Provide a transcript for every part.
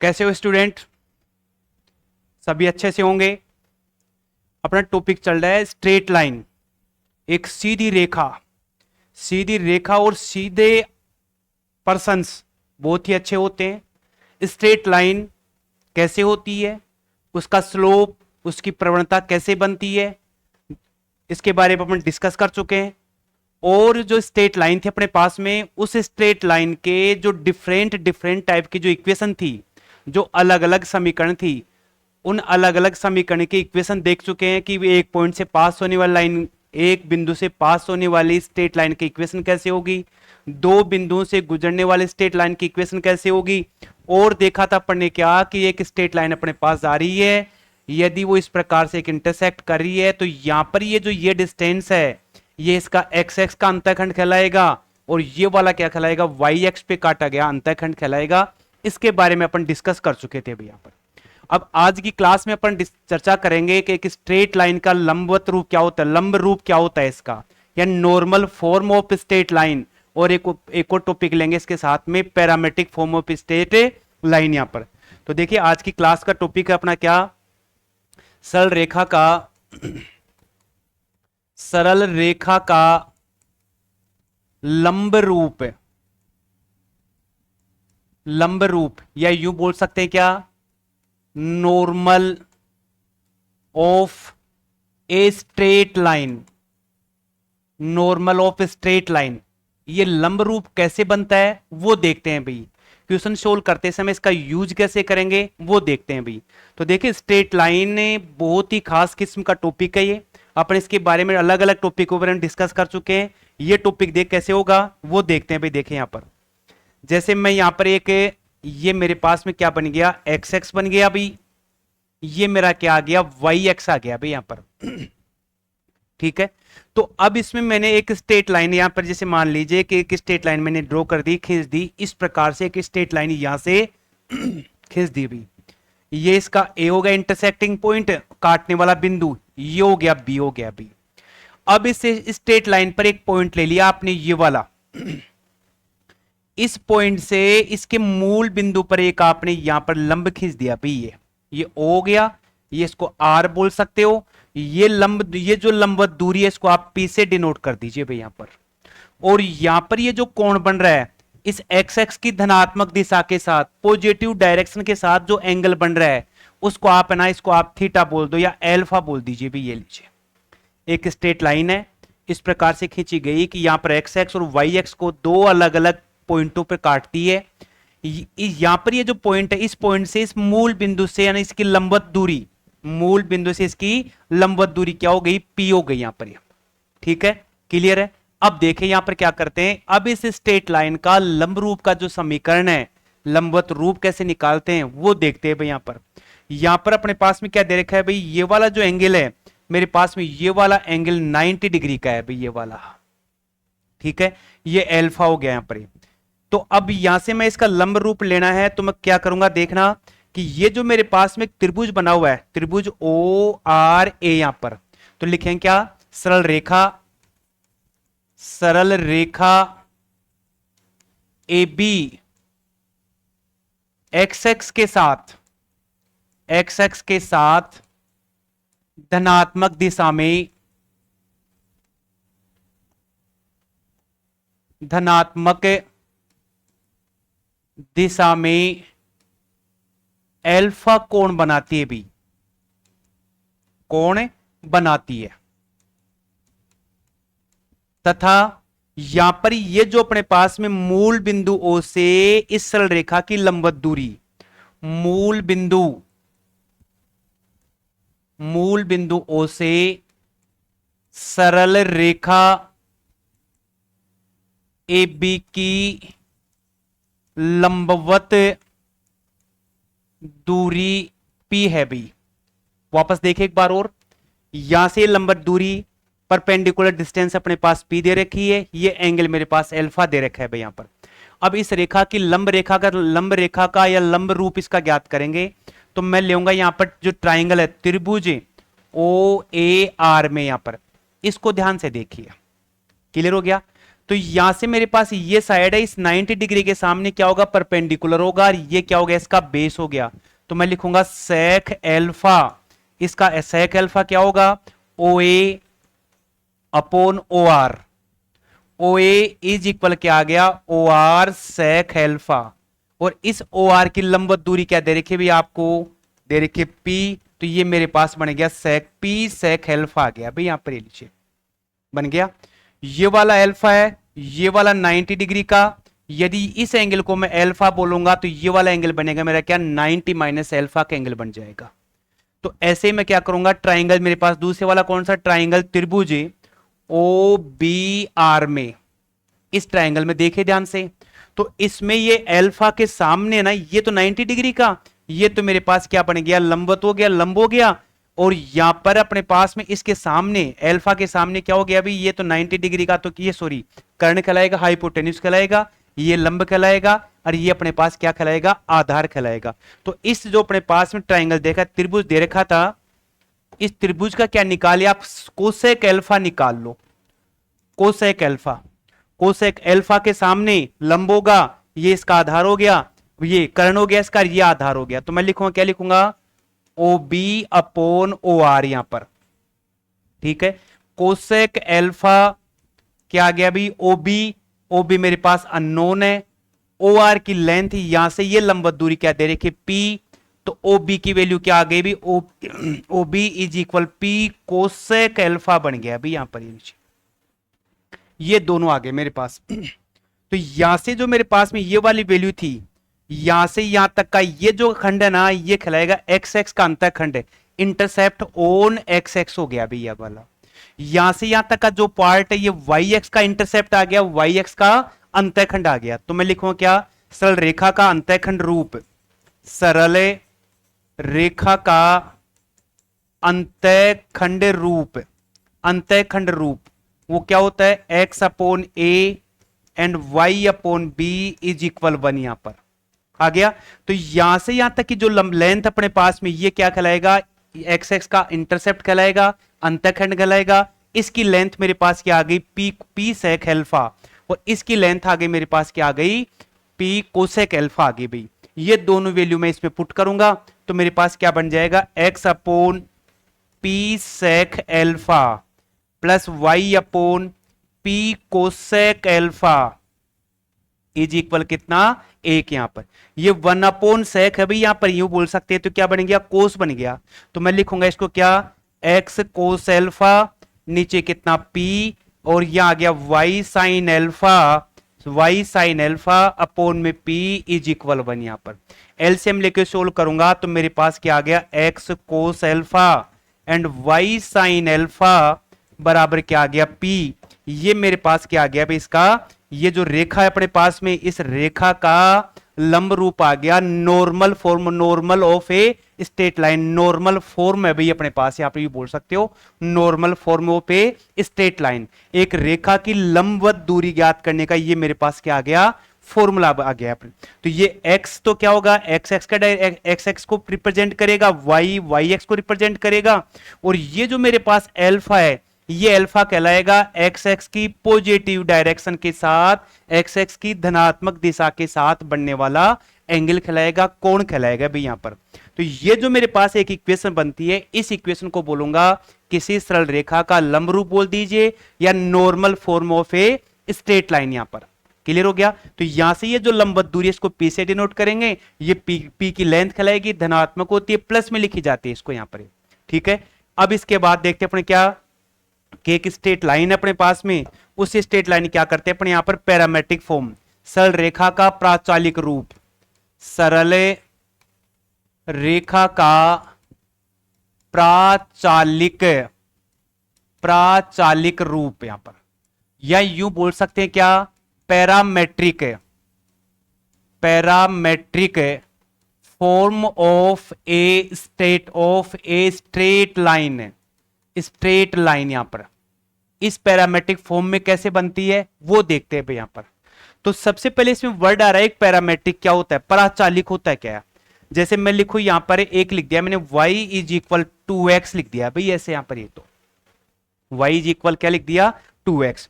कैसे हो स्टूडेंट? सभी अच्छे से होंगे। अपना टॉपिक चल रहा है स्ट्रेट लाइन, एक सीधी रेखा। सीधी रेखा और सीधे पर्सन्स बहुत ही अच्छे होते हैं। स्ट्रेट लाइन कैसे होती है, उसका स्लोप, उसकी प्रवणता कैसे बनती है, इसके बारे में अपन डिस्कस कर चुके हैं। और जो स्ट्रेट लाइन थी अपने पास में, उस स्ट्रेट लाइन के जो डिफरेंट डिफरेंट टाइप की जो इक्वेशन थी, जो अलग अलग समीकरण थी, उन अलग अलग समीकरण के इक्वेशन देख चुके हैं कि एक पॉइंट से पास होने वाली लाइन, एक बिंदु से पास होने वाली स्ट्रेट लाइन की इक्वेशन कैसे होगी, दो बिंदुओं से गुजरने वाली स्ट्रेट लाइन की इक्वेशन कैसे होगी। और देखा था अपन ने क्या कि एक स्ट्रेट लाइन अपने पास आ रही है, यदि वो इस प्रकार से एक इंटरसेक्ट कर रही है तो यहां पर ये जो ये डिस्टेंस है, ये इसका एक्स एक्स का अंतःखंड कहलाएगा और ये वाला क्या कहलाएगा, वाई एक्स पे काटा गया अंतःखंड कहलाएगा। इसके बारे में अपन डिस्कस कर चुके थे भैया पर। अब आज की क्लास में अपन चर्चा करेंगे कि एक स्ट्रेट लाइन का लंबवत रूप क्या होता है, लंब रूप क्या होता है इसका, या normal form of straight line. और एक और टॉपिक लेंगे इसके साथ में, parametric form of straight line यहां पर। तो देखिए आज की क्लास का टॉपिक है अपना क्या, सरल रेखा का सरल रेखा का लंब रूप। लंब रूप या यूं बोल सकते हैं क्या, normal of a straight line. Normal of straight line, ये लंब रूप कैसे बनता है वो देखते हैं भाई। क्वेश्चन सोल्व करते समय इसका यूज कैसे करेंगे वो देखते हैं भाई। तो देखिए स्ट्रेट लाइन बहुत ही खास किस्म का टॉपिक है ये। अपन इसके बारे में अलग अलग टॉपिक ऊपर डिस्कस कर चुके हैं। ये टॉपिक देख कैसे होगा वो देखते हैं भाई। देखें यहां पर, जैसे मैं यहां पर एक, ये मेरे पास में क्या बन गया, एक्स एक्स बन गया भाई। ये मेरा क्या आ गया, वाई एक्स आ गया भाई यहां पर। ठीक है। तो अब इसमें मैंने एक स्ट्रेट लाइन यहां पर, जैसे मान लीजिए कि एक स्ट्रेट लाइन मैंने ड्रॉ कर दी, खींच दी इस प्रकार से, एक स्ट्रेट लाइन यहां से खींच दी भाई। ये इसका ए हो गया इंटरसेक्टिंग पॉइंट, काटने वाला बिंदु, ये हो गया बी, हो गया बी। अब इस स्ट्रेट लाइन पर एक पॉइंट ले लिया आपने, ये वाला। इस पॉइंट से इसके मूल बिंदु पर एक आपने यहां पर लंब खींच दिया भाई। ये ओ हो गया, ये इसको आर बोल सकते हो। ये लंब, ये जो लंबवत दूरी है इसको आप पी से डिनोट कर दीजिए भाई यहां पर। और यहां पर ये जो कोण बन रहा है, इस एक्स एक्स की धनात्मक दिशा के साथ, पॉजिटिव डायरेक्शन के साथ जो एंगल बन रहा है, उसको आप है ना, इसको आप थीटा बोल दो या एल्फा बोल दीजिए भाई। ये लीजिए एक स्ट्रेट लाइन है, इस प्रकार से खींची गई कि यहां पर एक्स एक्स और वाई एक्स को दो अलग अलग पॉइंटों पर काटती है। यहां पर ये जो पॉइंट है, इस पॉइंट से इस मूल बिंदु से, यानी इसकी लंबवत दूरी, मूल बिंदु से इसकी लंबवत दूरी क्या हो गई, पी हो गई यहां पर। ठीक है, क्लियर है। अब देखें यहां पर क्या करते हैं, अब इस स्ट्रेट लाइन का लंब रूप का जो समीकरण है, लंबवत रूप कैसे निकालते हैं वो देखते हैं भाई। यहां पर अपने पास में क्या दे रखा है भाई, ये वाला जो एंगल है मेरे पास में, ये वाला एंगल 90 डिग्री का है भाई, ये वाला। ठीक है, ये एल्फा हो गया यहां पर। तो अब यहां से मैं इसका लंब रूप लेना है तो मैं क्या करूंगा, देखना कि ये जो मेरे पास में त्रिभुज बना हुआ है, त्रिभुज ओ आर ए, यहां पर तो लिखें क्या, सरल रेखा, सरल रेखा ए बी एक्स एक्स के साथ, एक्स एक्स के साथ धनात्मक दिशा में, धनात्मक दिशा में एल्फा कोण बनाती है भी, कोण बनाती है। तथा यहां पर ये जो अपने पास में मूल बिंदु ओ से इस सरल रेखा की लंबवत दूरी, मूल बिंदु, मूल बिंदु ओ से सरल रेखा ए बी की लंबवत दूरी P है भी। वापस देखें एक बार और, यहां से लंबवत दूरी, परपेंडिकुलर डिस्टेंस अपने पास P दे रखी है, ये एंगल मेरे पास एल्फा दे रखा है भाई यहां पर। अब इस रेखा की लंब रेखा का या लंब रूप इसका ज्ञात करेंगे तो मैं लेऊंगा यहां पर जो ट्राइंगल है, त्रिभुज ओ ए आर में, यहां पर इसको ध्यान से देखिए, क्लियर हो गया। तो यहां से मेरे पास ये साइड है, इस 90 डिग्री के सामने क्या होगा, परपेंडिकुलर होगा, और ये क्या हो गया, इसका बेस हो गया। तो मैं लिखूंगा सेक एल्फा, इसका सेक एल्फा क्या होगा, O A upon O R. O A is equal क्या आ गया, ओ आर सेक एल्फा, और इस ओ आर की लंबवत दूरी क्या दे रखी है भाई आपको, दे रखी पी। तो ये मेरे पास बन गया सेक पी सेक एल्फा आ गया भाई, यहां पर लीजिए बन गया। ये वाला एल्फा है, ये वाला 90 डिग्री का, यदि इस एंगल को मैं एल्फा बोलूंगा तो ये वाला एंगल बनेगा मेरा क्या, 90 माइनस एल्फा का एंगल बन जाएगा। तो ऐसे ही मैं क्या करूंगा, ट्राइंगल मेरे पास दूसरे वाला कौन सा ट्राइंगल, त्रिभुज ओ बी आर में, इस ट्राइंगल में देखे ध्यान से, तो इसमें ये एल्फा के सामने ना, ये तो 90 डिग्री का, ये तो मेरे पास क्या बन गया, लंबवत हो गया, लंब हो गया, और यहां पर अपने पास में इसके सामने एल्फा के सामने क्या हो गया अभी, ये तो 90 डिग्री का, तो ये सॉरी कर्ण कहलाएगा, हाइपोटेन्यूज कहलाएगा, ये लंब कहलाएगा, और ये अपने पास क्या कहलाएगा, आधार कहलाएगा। तो इस जो अपने पास में ट्राइंगल देखा, त्रिभुज दे रखा था, इस त्रिभुज का क्या निकालिए आप, कोसेक एल्फा निकाल लो, कोसेक एल्फा। कोसेक एल्फा के सामने लंब होगा, ये इसका आधार हो गया, ये कर्ण हो गया इसका, ये आधार हो गया। तो मैं लिखूंगा क्या लिखूंगा, O B upon O R यहां पर, ठीक है। कोसेक एल्फा क्या आ गया भी, ओ बी मेरे पास अननोन है, ओ आर की लेंथ यहां से ये लंबवत दूरी क्या दे रखी पी, तो ओ बी की वैल्यू क्या आ गई भी, O B is equal P cosec alpha बन गया अभी यहां पर, ये दोनों आ गए मेरे पास। तो यहां से जो मेरे पास में ये वाली वैल्यू थी, यहां से यहां तक का ये जो खंड है ना, ये कहलाएगा एक्स एक्स का अंतर खंड है, इंटरसेप्ट ऑन एक्स एक्स हो गया अभी ये वाला। यहां से यहां तक का जो पार्ट है, ये वाई एक्स का इंटरसेप्ट आ गया, वाई एक्स का अंतःखंड आ गया। तो मैं लिखूंगा क्या, सरल रेखा का अंतःखंड रूप, सरल रेखा का अंतःखंड रूप, अंतःखंड रूप वो क्या होता है, X upon A and Y upon B is equal 1 यहां पर आ गया। तो यहां से यहां तक की जो लेंथ अपने पास में, ये क्या कहलाएगा, एक्स एक्स का इंटरसेप्ट कहलाएगा, अंतःखंड कहलाएगा। इसकी लेंथ मेरे पास क्या आ गई, पी पी सेक एल्फा, और इसकी लेंथ आ गई मेरे पास क्या आ गई, पी कोसेक एल्फा आ गई भाई। ये दोनों वैल्यू मैं इसमें पुट करूंगा तो मेरे पास क्या बन जाएगा, X upon P sec alpha plus Y upon P cosec alpha is equal कितना, एक। यहां पर ये 1 अपॉन सेक है भाई, यहां पर यूं बोल सकते हैं, तो क्या बन गया, कोस बन गया। तो मैं लिखूंगा इसको क्या, एक्स कोस एल्फा, नीचे कितना पी, और यहां आ गया Y sine alpha, Y sine alpha upon में पी इज इक्वल 1। यहां पर एलसीएम लेके सोल्व करूंगा तो मेरे पास क्या आ गया, X cos alpha and Y sine alpha बराबर क्या आ गया, पी। ये मेरे पास क्या आ गया भाई, इसका ये जो रेखा है अपने पास में, इस रेखा का लंब रूप आ गया, normal form, normal of a straight line, normal form है भाई अपने पास, यहां पे बोल सकते हो normal form of a straight line. एक रेखा की लंबवत दूरी ज्ञात करने का ये मेरे पास क्या आ गया, फॉर्मूला आ गया। तो ये x तो क्या होगा, एक्स एक्स का एक्स एक्स को रिप्रेजेंट करेगा, y वाई एक्स को रिप्रेजेंट करेगा, और ये जो मेरे पास एल्फा है, ये अल्फा कहलाएगा एक्स एक्स की पॉजिटिव डायरेक्शन के साथ, एक्स एक्स की धनात्मक दिशा के साथ बनने वाला एंगल कहलाएगा, कोण कहलाएगा भाई यहां पर। तो ये जो मेरे पास एक इक्वेशन बनती है, इस इक्वेशन को बोलूंगा किसी सरल रेखा का लंब रूप बोल दीजिए, या normal form of a straight line. यहां पर क्लियर हो गया। तो यहां से ये जो लंबवत दूरी है, इसको पी से डिनोट करेंगे, ये पी की लेंथ कहलाएगी, धनात्मक होती है, प्लस में लिखी जाती है इसको यहां पर, ठीक है। अब इसके बाद देखते हैं अपने क्या, कि एक स्ट्रेट लाइन है अपने पास में, उस स्ट्रेट लाइन क्या करते हैं अपने यहां पर, पैरामेट्रिक फॉर्म, सरल रेखा का प्राचालिक रूप, सरल रेखा का प्राचालिक रूप यहां पर, या यूं बोल सकते हैं क्या, parametric form of a straight line, straight line. यहां पर इस पैरामेट्रिक फॉर्म में कैसे बनती है वो देखते हैं भाई यहां पर। तो सबसे पहले इसमें वर्ड आ रहा है एक पैरामेट्रिक, क्या होता है, प्राचालिक होता है क्या। जैसे मैं लिखूं यहां पर एक लिख दिया मैंने, y इज इक्वल 2x लिख दिया भाई ऐसे यहां पर, ये तो y इज इक्वल क्या लिख दिया, 2x।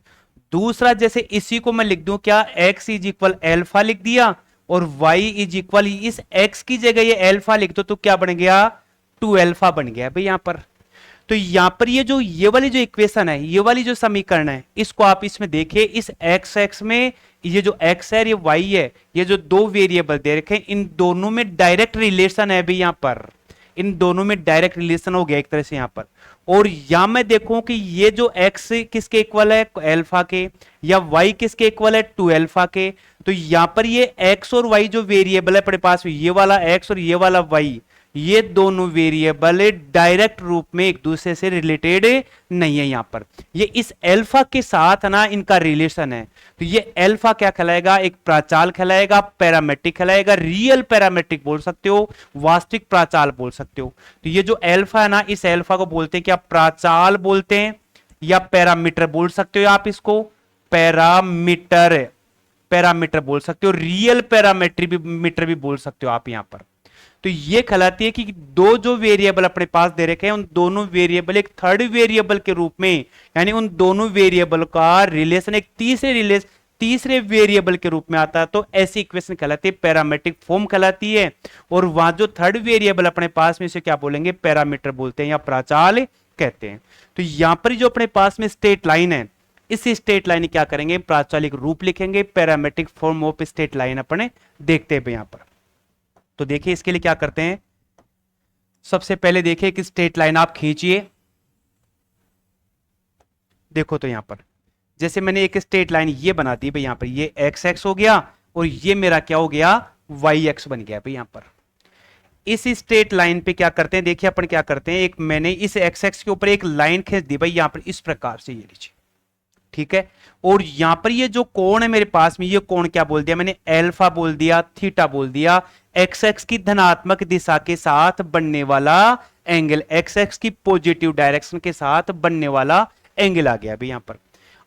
दूसरा जैसे इसी को मैं लिख दूं क्या, x इज इक्वल एल्फा लिख दिया और y इज इक्वल, इस x की जगह ये एल्फा लिख दो तो क्या बन गया, 2 एल्फा बन गया भाई यहां पर। तो यहां पर ये वाली जो इक्वेशन है, ये वाली जो समीकरण है, इसको आप इसमें देखिए, इस x में ये जो x है ये y है, ये जो दो वेरिएबल दे रखे हैं इन दोनों में डायरेक्ट रिलेशन है भाई यहां पर, इन दोनों में डायरेक्ट रिलेशन हो गया एक तरह से यहां पर। और यहां मैं देखूं कि ये जो x किसके इक्वल है, एल्फा के, या y किसके इक्वल है, 2 एल्फा के। तो यहां पर ये x और y जो वेरिएबल है अपने पास, ये वाला x और ये वाला y, ये दोनों वेरिएबल डायरेक्ट रूप में एक दूसरे से रिलेटेड नहीं है यहां पर। ये इस एल्फा के साथ ना इनका रिलेशन है, तो ये एल्फा क्या कहलाएगा, एक प्राचाल कहलाएगा, पैरामेट्रिक कहलाएगा, रियल पैरामेट्रिक बोल सकते हो, वास्तविक प्राचाल बोल सकते हो। तो ये जो एल्फा है ना, इस एल्फा को बोलते हैं क्या, प्राचाल बोलते हैं या पैरामीटर बोल सकते हो आप इसको, पैरामीटर, पैरामीटर बोल सकते हो, रियल पैरामेट्रिक मीटर भी बोल सकते हो आप यहां पर। तो ये कहलाती है कि दो जो वेरिएबल अपने पास दे रखे हैं उन दोनों वेरिएबल एक थर्ड वेरिएबल के रूप में, यानी उन दोनों वेरिएबल का रिलेशन एक तीसरे वेरिएबल के रूप में आता है, तो ऐसी इक्वेशन कहलाती है, पैरामेट्रिक फॉर्म कहलाती है। और वहां जो थर्ड वेरिएबल अपने पास में, इसे क्या बोलेंगे, पैरामीटर बोलते हैं या प्राचाल कहते हैं। तो यहां पर जो अपने पास में स्ट्रेट लाइन है, इस स्ट्रेट लाइन क्या करेंगे, प्राचालिक रूप लिखेंगे, parametric form of straight line अपने देखते हैं यहां पर। तो देखिए इसके लिए क्या करते हैं, सबसे पहले देखिए कि स्ट्रेट लाइन आप खींचिए। देखो तो यहां पर जैसे मैंने एक स्ट्रेट लाइन ये बना दी भाई, यहां पर ये एक्स एक्स हो गया और ये मेरा क्या हो गया, वाई एक्स बन गया भाई यहां पर। इस स्ट्रेट लाइन पे क्या करते हैं, देखिए अपन क्या करते हैं, एक मैंने इस एक्स एक्स के ऊपर एक लाइन खींच दी भाई यहां पर इस प्रकार से, ये लीजिए, ठीक है। और यहां पर ये जो कोण है मेरे पास में, ये कोण क्या बोल दिया मैंने, एल्फा बोल दिया, थीटा बोल दिया, एक्स एक्स की धनात्मक दिशा के साथ बनने वाला एंगल, एक्स एक्स की पॉजिटिव डायरेक्शन के साथ बनने वाला एंगल आ गया अभी यहां पर।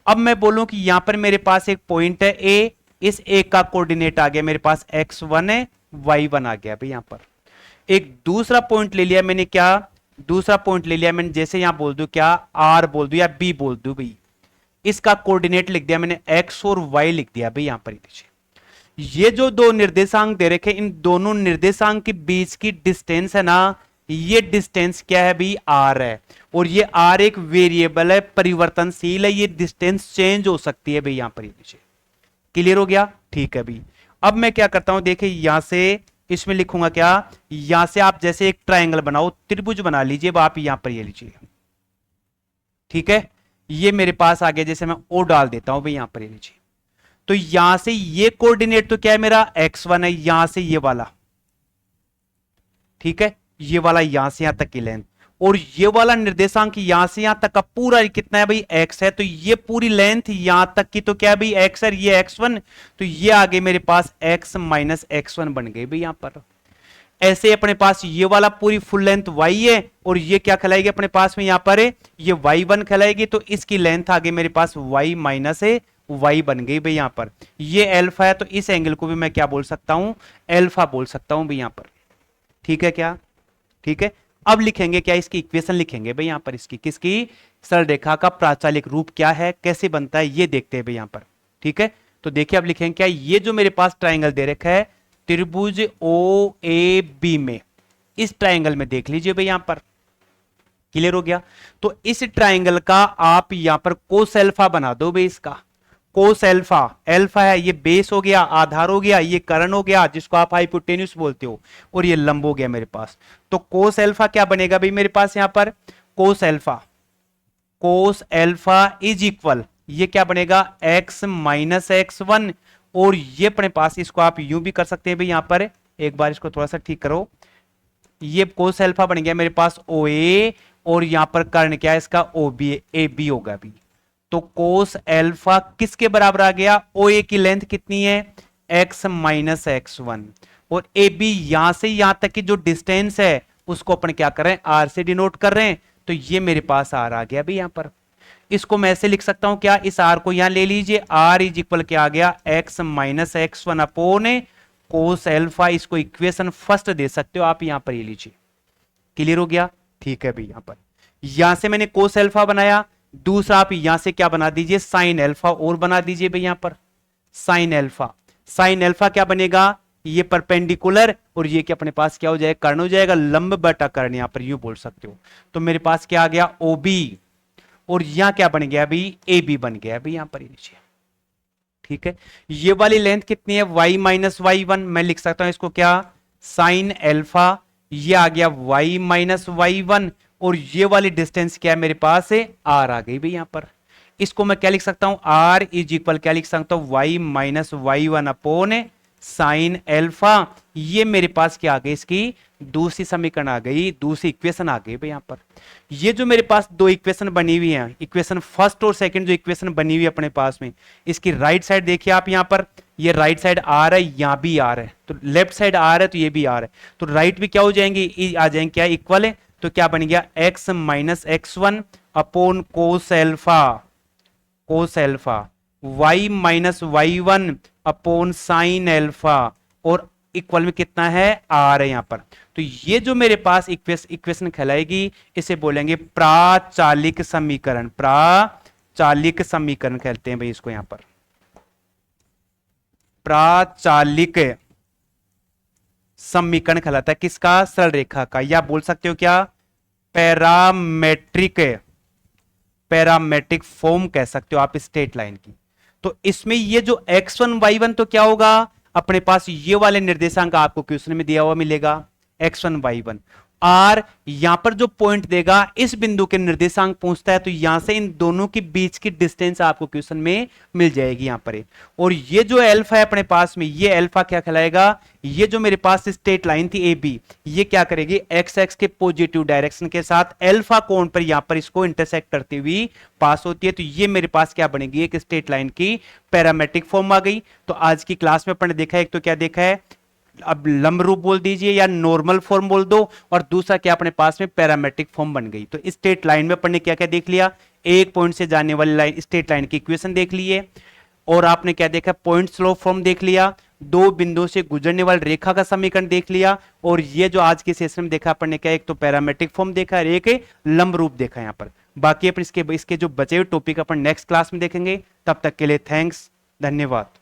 अब मैं बोलूं कि यहां पर मेरे पास एक पॉइंट है ए, इस ए का कोऑर्डिनेट आ गया मेरे पास x1 है, y1 आ गया भाई यहां पर। एक दूसरा पॉइंट ले लिया मैंने, क्या दूसरा पॉइंट ले लिया मैंने, जैसे यहां बोल दूं क्या, r बोल दूं या b बोल दूं भाई, इसका कोऑर्डिनेट लिख दिया मैंने, x और y लिख दिया भाई यहां पर। ये जो दो निर्देशांक दे रखे, इन दोनों निर्देशांक के बीच की डिस्टेंस है ना, ये डिस्टेंस क्या है भाई, r है। और ये r एक वेरिएबल है, परिवर्तनशील है, ये डिस्टेंस चेंज हो सकती है भाई यहां पर। क्लियर हो गया, ठीक है भाई। अब मैं क्या करता हूं, देखिए यहां से इसमें लिखूंगा क्या, यहां से आप जैसे एक ट्रायंगल बनाओ, त्रिभुज बना लीजिए आप यहां पर, ये लीजिए, ठीक है। ये मेरे पास आ गया, जैसे मैं ओ डाल देता हूं भाई यहां पर, ये लीजिए। तो यहां से ये कोऑर्डिनेट तो क्या है मेरा, x1 है, यहां से ये वाला, ठीक है, ये वाला यहां से यहां तक की लेंथ, और ये वाला निर्देशांक यहां से यहां तक का पूरा कितना है भाई, x है। तो ये पूरी लेंथ यहां तक की तो क्या है भाई, x है, ये x1, तो ये आगे मेरे पास x माइनस x1 बन गई भाई यहां पर। ऐसे अपने पास ये वाला पूरी फुल लेंथ y है, और ये क्या कहलाएगी अपने पास में यहां पर है, ये y1 कहलाएगी, तो इसकी लेंथ आगे मेरे पास y माइनस है, y बन गई भाई यहां पर। ये एल्फा है, तो इस एंगल को भी मैं क्या बोल सकता हूं, एल्फा बोल सकता हूं भाई यहां पर, ठीक है क्या, ठीक है। अब लिखेंगे क्या, इसकी इक्वेशन लिखेंगे भाई यहां पर, इसकी किसकी, सरल रेखा का प्राचालिक रूप क्या है, कैसे बनता है, ये देखते हैं भाई यहां पर, ठीक है। तो देखिए अब लिखेंगे क्या, ये जो मेरे पास ट्राइंगल दे रखा है त्रिभुज ओ ए बी में, इस ट्राइंगल में देख लीजिए भाई यहां पर, क्लियर हो गया। तो इस ट्राइंगल का आप यहां पर कोस एल्फा बना दो भाई, इसका कोस एल्फा, एल्फा है, ये बेस हो गया, आधार हो गया, ये कर्ण हो गया जिसको आप हाइपोटेन्यूस बोलते हो, और ये लंब हो गया मेरे पास। तो कोस एल्फा क्या बनेगा भाई मेरे पास यहां पर, कोस एल्फा इज इक्वल, ये क्या बनेगा, x माइनस x1, और ये अपने पास, इसको आप यूं भी कर सकते हैं भाई यहां पर, एक बार इसको थोड़ा सा ठीक करो, ये कोस एल्फा बन गया मेरे पास ओ ए, और यहां पर कर्ण क्या है इसका, ओ बी, ए बी होगा भी। तो कोस एल्फा किसके बराबर आ गया, ओ ए की लेंथ कितनी है, x माइनस x1, और ए बी यहां से यहां तक की जो डिस्टेंस है उसको अपन क्या कर रहे हैं, r से डिनोट कर रहे हैं। तो ये मेरे पास r आ गया भाई यहां पर। इसको मैं ऐसे लिख सकता हूं क्या, इस r को यहां ले लीजिए, r इज इक्वल क्या आ गया, x minus x1 upon cos alpha, इसको इक्वेशन फर्स्ट दे सकते हो आप यहां पर, ये लीजिए, क्लियर हो गया, ठीक है भाई। यहां पर, यहां से मैंने कोस एल्फा बनाया, दूसरा आप यहां से क्या बना दीजिए, साइन अल्फा और बना दीजिए भाई यहां पर साइन अल्फा। साइन अल्फा क्या बनेगा, ये परपेंडिकुलर और ये क्या अपने पास क्या हो जाएगा, कर्ण हो जाएगा, लंब बटा कर्ण, यहां पर यूं बोल सकते हो। तो मेरे पास क्या आ गया, ओबी, और यहां क्या बन गया अभी, ए बी बन गया अभी यहां पर नीचे। ठीक है, ये वाली लेंथ कितनी है, y माइनस वाई वन, मैं लिख सकता हूं इसको क्या, साइन अल्फा, ये आ गया y माइनस वाई वन, और ये वाली डिस्टेंस क्या है मेरे पास है, r आ गई भाई यहां पर। इसको मैं क्या लिख सकता हूं, r इज इक्वल क्या लिख सकता हूं, y minus Y one upon sine alpha. ये मेरे पास क्या आ गई, इसकी दूसरी समीकरण आ गई, दूसरी इक्वेशन आ गई भाई यहां पर। ये जो मेरे पास दो इक्वेशन बनी हुई है, इक्वेशन फर्स्ट और सेकंड जो इक्वेशन बनी हुई है अपने पास में, इसकी राइट साइड देखिए आप यहां पर, ये राइट साइड आर है, यहां भी आर है, तो लेफ्ट साइड आर है तो ये भी आर है, तो राइट भी क्या हो जाएंगे, आ जाएंगे क्या, इक्वल है। तो क्या बन गया, X minus X one upon cos alpha, cos alpha, y minus Y one upon sine alpha, और इक्वल में कितना है, r है यहां पर। तो ये जो मेरे पास इक्वेशन कहलाएगी, इसे बोलेंगे प्राचालिक समीकरण, प्राचालिक समीकरण कहते हैं भाई इसको यहां पर, प्राचालिक समीकरण कहलाता है किसका, सरल रेखा का, या बोल सकते हो क्या, पैरामेट्रिक, पैरामेट्रिक फॉर्म कह सकते हो आप स्ट्रेट लाइन की। तो इसमें ये जो x1 y1 तो क्या होगा, अपने पास ये वाले निर्देशांक आपको क्वेश्चन में दिया हुआ मिलेगा, x1 y1, और यहां पर जो पॉइंट देगा इस बिंदु के निर्देशांक पूछता है, तो यहां से इन दोनों के बीच की डिस्टेंस आपको क्वेश्चन में मिल जाएगी यहां पर। और ये जो अल्फा है अपने पास में, ये अल्फा क्या कहलाएगा, ये जो मेरे पास स्ट्रेट लाइन थी ए बी, ये क्या करेगी, एक्स एक्स के पॉजिटिव डायरेक्शन के साथ अल्फा कोण पर यहां पर इसको इंटरसेक्ट करती हुई पास होती है। तो ये मेरे पास क्या बनेगी, एक स्ट्रेट लाइन की पैरामेट्रिक फॉर्म आ गई। तो आज की क्लास में अपन ने देखा है, एक तो क्या देखा है, अब लंब रूप बोल दीजिए या नॉर्मल फॉर्म बोल दो, और दूसरा क्या अपने पास में पैरामेट्रिक फॉर्म बन गई। तो स्ट्रेट लाइन में अपन ने क्या क्या देख लिया, एक पॉइंट से जाने वाली लाइन स्ट्रेट लाइन की इक्वेशन देख लिए, और आपने क्या देखा, पॉइंट स्लोप फॉर्म देख लिया, दो बिंदुओं से गुजरने वाली रेखा का समीकरण देख लिया, और ये जो आज के सेशन में देखा अपन ने क्या, एक तो पैरामेट्रिक फॉर्म देखा और एक लंब रूप देखा यहां पर। बाकी अपन इसके जो बचे हुए टॉपिक अपन नेक्स्ट क्लास में देखेंगे। तब तक के लिए थैंक्स, धन्यवाद।